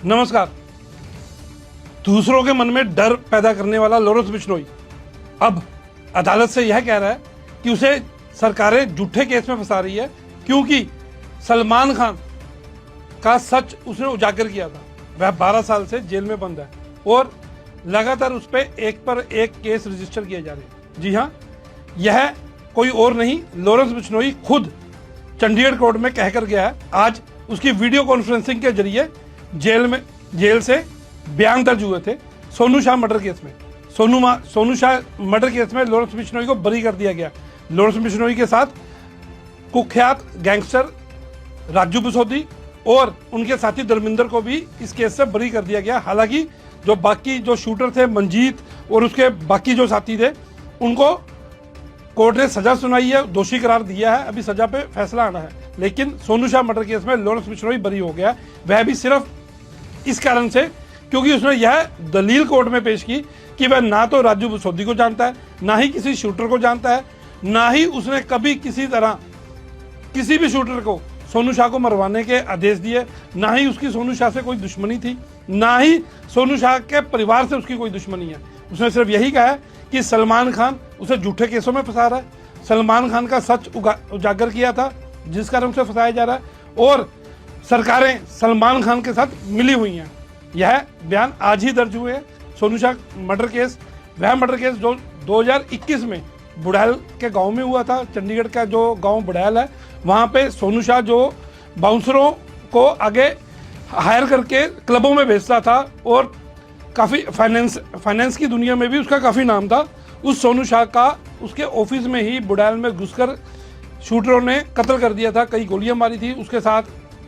नमस्कार। दूसरों के मन में डर पैदा करने वाला लॉरेंस बिश्नोई अब अदालत से यह कह रहा है कि उसे सरकारें झूठे केस में फंसा रही है, क्योंकि सलमान खान का सच उसने उजागर किया था। वह 12 साल से जेल में बंद है और लगातार उस पर एक केस रजिस्टर किए जा रहे हैं। जी हाँ, यह कोई और नहीं, लॉरेंस बिश्नोई खुद चंडीगढ़ कोर्ट में कहकर गया है। आज उसकी वीडियो कॉन्फ्रेंसिंग के जरिए जेल से बयान दर्ज हुए थे। सोनू शाह मर्डर केस में सोनू शाह मर्डर केस में लॉरेंस बिश्नोई को बरी कर दिया गया। लॉरेंस बिश्नोई के साथ कुख्यात गैंगस्टर राजू बसोदी और उनके साथी धर्मिंदर को भी इस केस से बरी कर दिया गया। हालांकि जो बाकी जो शूटर थे मंजीत और उसके बाकी जो साथी थे, उनको कोर्ट ने सजा सुनाई है, दोषी करार दिया है। अभी सजा पे फैसला आना है। लेकिन सोनू शाह मर्डर केस में लॉरेंस बिश्नोई बरी हो गया। वह भी सिर्फ इस कारण से क्योंकि उसने यह दलील कोर्ट में पेश की कि वह ना तो राजू बसोदी को जानता है, ना ही किसी शूटर को जानता है, ना ही उसने कभी किसी तरह किसी भी शूटर को सोनू शाह को मरवाने के आदेश दिए, ना ही उसकी सोनू शाह से कोई दुश्मनी थी, ना ही सोनू शाह के परिवार से उसकी कोई दुश्मनी है। उसने सिर्फ यही कहा है कि सलमान खान उसे झूठे केसों में फंसा रहा है, सलमान खान का सच उजागर किया था जिस कारण उसे फंसाया जा रहा है और सरकारें सलमान खान के साथ मिली हुई हैं। यह बयान आज ही दर्ज हुए हैं। सोनू शाह मर्डर केस, वह मर्डर केस जो 2021 में बुढ़ैल के गांव में हुआ था। चंडीगढ़ का जो गांव बुढ़ैल है, वहां पे सोनू शाह जो बाउंसरों को आगे हायर करके क्लबों में भेजता था और काफ़ी फाइनेंस की दुनिया में भी उसका काफ़ी नाम था। उस सोनू शाह का उसके ऑफिस में ही बुढ़ैल में घुसकर शूटरों ने कत्ल कर दिया था, कई गोलियां मारी थी। उसके साथ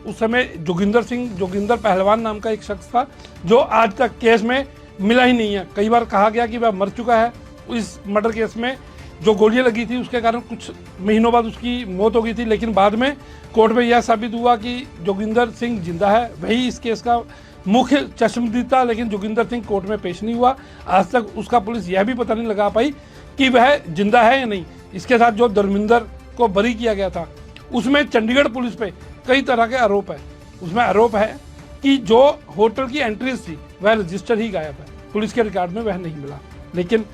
उस समय जोगिंदर पहलवान नाम का एक शख्स था, जो आज तक केस में मिला ही नहीं है। कई बार कहा गया कि वह मर चुका है। इस मर्डर केस में जो गोलियां लगी थी उसके कारण कुछ महीनों बाद उसकी मौत हो गई थी, लेकिन बाद में कोर्ट में यह साबित हुआ कि जोगिंदर सिंह जिंदा है। वही इस केस का मुख्य चश्मदीद था, लेकिन जोगिंदर सिंह कोर्ट में पेश नहीं हुआ। आज तक उसका पुलिस यह भी पता नहीं लगा पाई कि वह जिंदा है या नहीं। इसके साथ जो धर्मिंदर को बरी किया गया था, उसमें चंडीगढ़ पुलिस पे कई तरह के आरोप है। उसमें आरोप है कि जो होटल की एंट्रीज थी वह रजिस्टर ही गायब है, पुलिस के रिकॉर्ड में वह नहीं मिला। लेकिन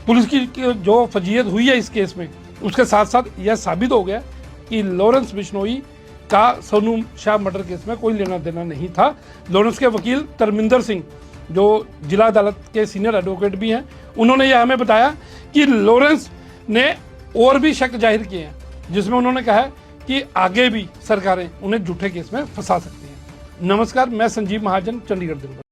पुलिस की जो फजीयत हुई है इस केस में, उसके साथ साथ यह साबित हो गया कि लॉरेंस बिश्नोई का सोनू शाह मर्डर केस में कोई लेना देना नहीं था। लॉरेंस के वकील धर्मिंदर सिंह, जो जिला अदालत के सीनियर एडवोकेट भी हैं, उन्होंने यह हमें बताया कि लॉरेंस ने और भी शक जाहिर किए हैं, जिसमें उन्होंने कहा कि आगे भी सरकारें उन्हें झूठे केस में फंसा सकती हैं। नमस्कार, मैं संजीव महाजन, चंडीगढ़ दिन।